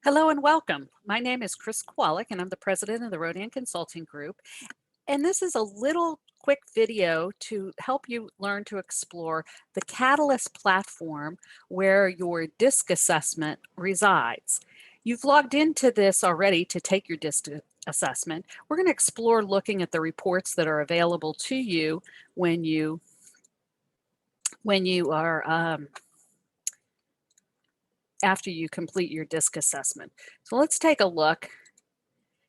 Hello and welcome. My name is Chris Kowalik and I'm the president of the Rodian Consulting Group. And this is a little quick video to help you learn to explore the Catalyst platform where your DiSC assessment resides. You've logged into this already to take your DiSC assessment. We're going to explore looking at the reports that are available to you when you are after you complete your DiSC assessment. So let's take a look.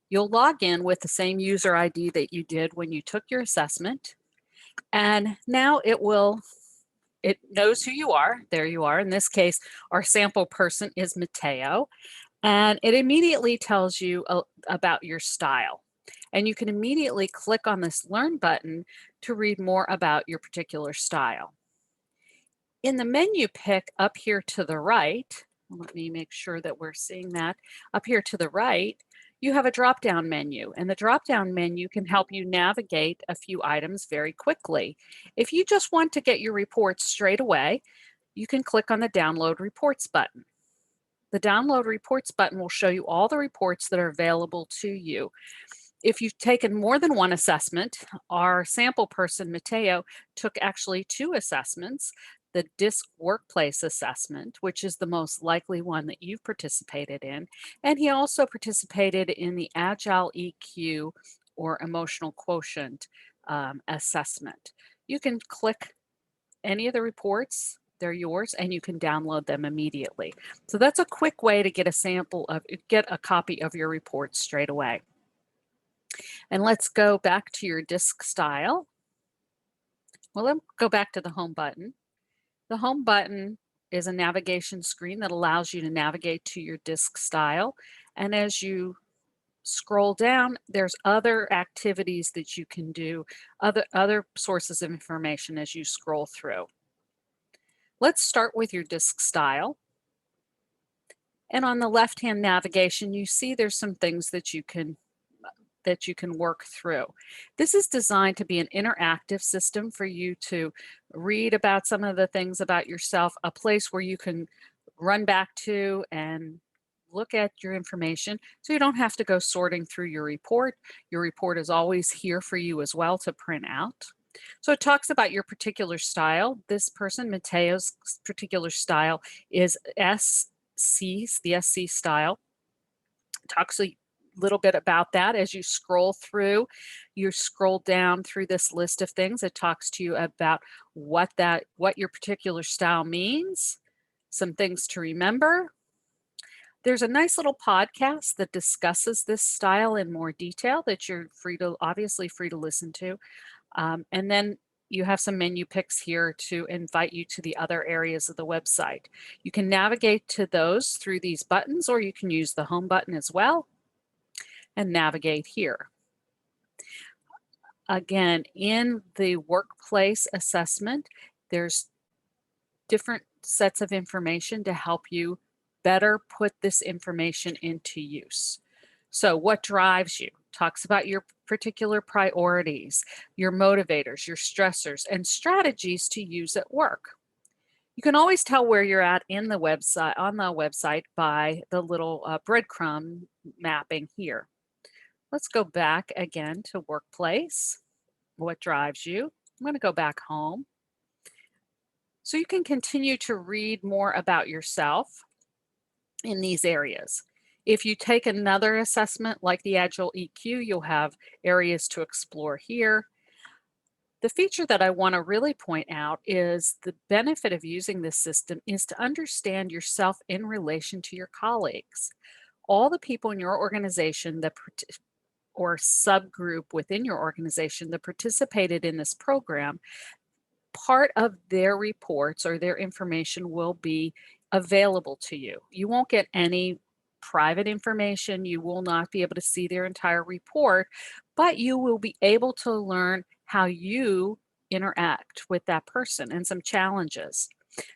You'll log in with the same user ID that you did when you took your assessment. And now it knows who you are. There you are. In this case, our sample person is Mateo. And it immediately tells you about your style. And you can immediately click on this Learn button to read more about your particular style. In the menu pick up here to the right, let me make sure that we're seeing that. Up here to the right, you have a drop-down menu, and the drop-down menu can help you navigate a few items very quickly. If you just want to get your reports straight away, you can click on the Download Reports button. The Download Reports button will show you all the reports that are available to you. If you've taken more than one assessment, our sample person, Mateo, took actually 2 assessments. The DiSC Workplace Assessment, which is the most likely one that you've participated in, and he also participated in the Agile EQ or Emotional Quotient assessment. You can click any of the reports, they're yours, and you can download them immediately. So that's a quick way to get a copy of your report straight away. And let's go back to your DiSC style. Well, let's go back to the home button. The home button is a navigation screen that allows you to navigate to your DiSC style. And as you scroll down, there's other activities that you can do, other sources of information as you scroll through. Let's start with your DiSC style. And on the left-hand navigation, you see there's some things that you can work through. This is designed to be an interactive system for you to read about some of the things about yourself, a place where you can run back to and look at your information so you don't have to go sorting through your report. Your report is always here for you as well to print out. So it talks about your particular style. This person, Mateo's particular style is SC, the SC style. It talks a little bit about that as you scroll through. You scroll down through this list of things. It talks to you about what your particular style means, some things to remember. There's a nice little podcast that discusses this style in more detail that you're obviously free to listen to. And then you have some menu picks here to invite you to the other areas of the website. You can navigate to those through these buttons, or you can use the home button as well and navigate here. Again, in the workplace assessment, there's different sets of information to help you better put this information into use. So what drives you? Talks about your particular priorities, your motivators, your stressors, and strategies to use at work. You can always tell where you're at on the website by the little breadcrumb mapping here. Let's go back again to workplace. What drives you? I'm going to go back home. So you can continue to read more about yourself in these areas. If you take another assessment like the Agile EQ, you'll have areas to explore here. The feature that I want to really point out is the benefit of using this system is to understand yourself in relation to your colleagues. All the people in your organization or subgroup within your organization that participated in this program, part of their reports or their information will be available to you. You won't get any private information. You will not be able to see their entire report, but you will be able to learn how you interact with that person and some challenges.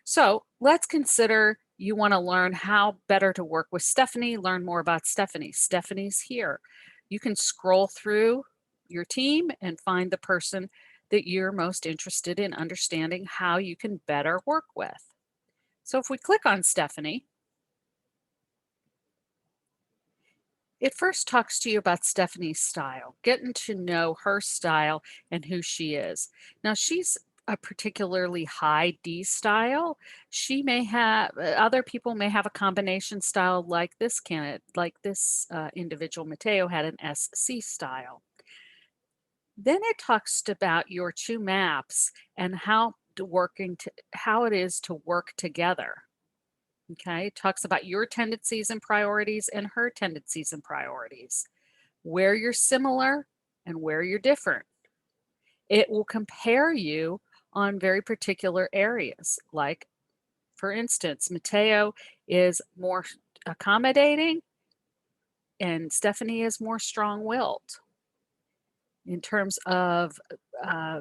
So let's consider you want to learn how better to work with Stephanie, learn more about Stephanie. Stephanie's here. You can scroll through your team and find the person that you're most interested in understanding how you can better work with. So if we click on Stephanie, It first talks to you about Stephanie's style, getting to know her style and who she is. Now, she's a particularly high D style. She may have, other people may have a combination style like this candidate, like this individual, Matteo, had an SC style. Then it talks about your two maps and how it is to work together. Okay, it talks about your tendencies and priorities and her tendencies and priorities, where you're similar and where you're different. It will compare you on very particular areas. Like, for instance, Matteo is more accommodating and Stephanie is more strong-willed. In terms of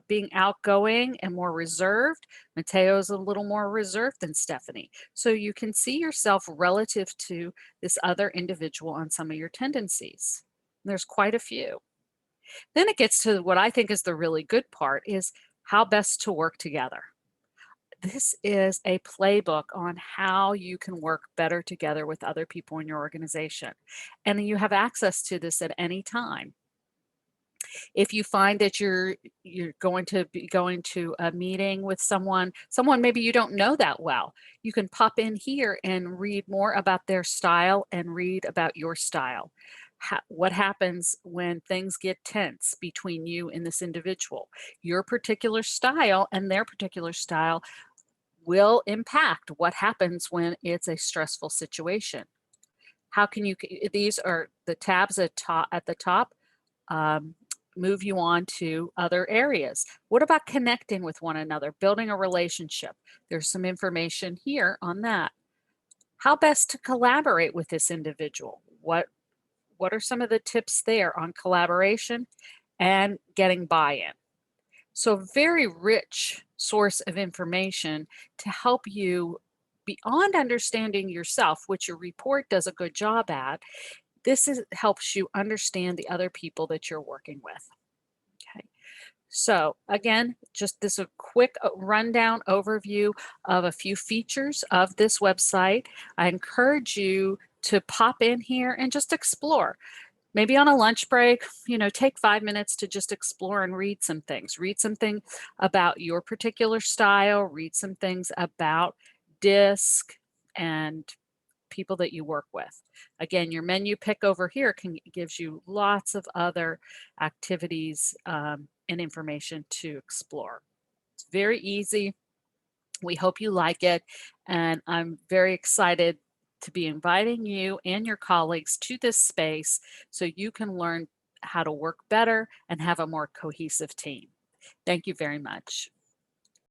being outgoing and more reserved, Matteo's a little more reserved than Stephanie. So you can see yourself relative to this other individual on some of your tendencies. There's quite a few. Then it gets to what I think is the really good part, is how best to work together. This is a playbook on how you can work better together with other people in your organization. And you have access to this at any time. If you find that you're going to be going to a meeting with someone maybe you don't know that well, you can pop in here and read more about their style and read about your style. What happens when things get tense between you and this individual? Your particular style and their particular style will impact what happens when it's a stressful situation. How can you, these are the tabs at the top, move you on to other areas. What about connecting with one another, building a relationship? There's some information here on that. How best to collaborate with this individual? What are some of the tips there on collaboration and getting buy-in? So very rich source of information to help you beyond understanding yourself, which your report does a good job at. Helps you understand the other people that you're working with. Okay. So again, just this a quick rundown overview of a few features of this website. I encourage you to pop in here and just explore. Maybe on a lunch break, take 5 minutes to just explore and read some things. Read something about your particular style, read some things about DiSC and people that you work with. Again, your menu pick over here gives you lots of other activities and information to explore. It's very easy. We hope you like it, and I'm very excited to be inviting you and your colleagues to this space so you can learn how to work better and have a more cohesive team. Thank you very much.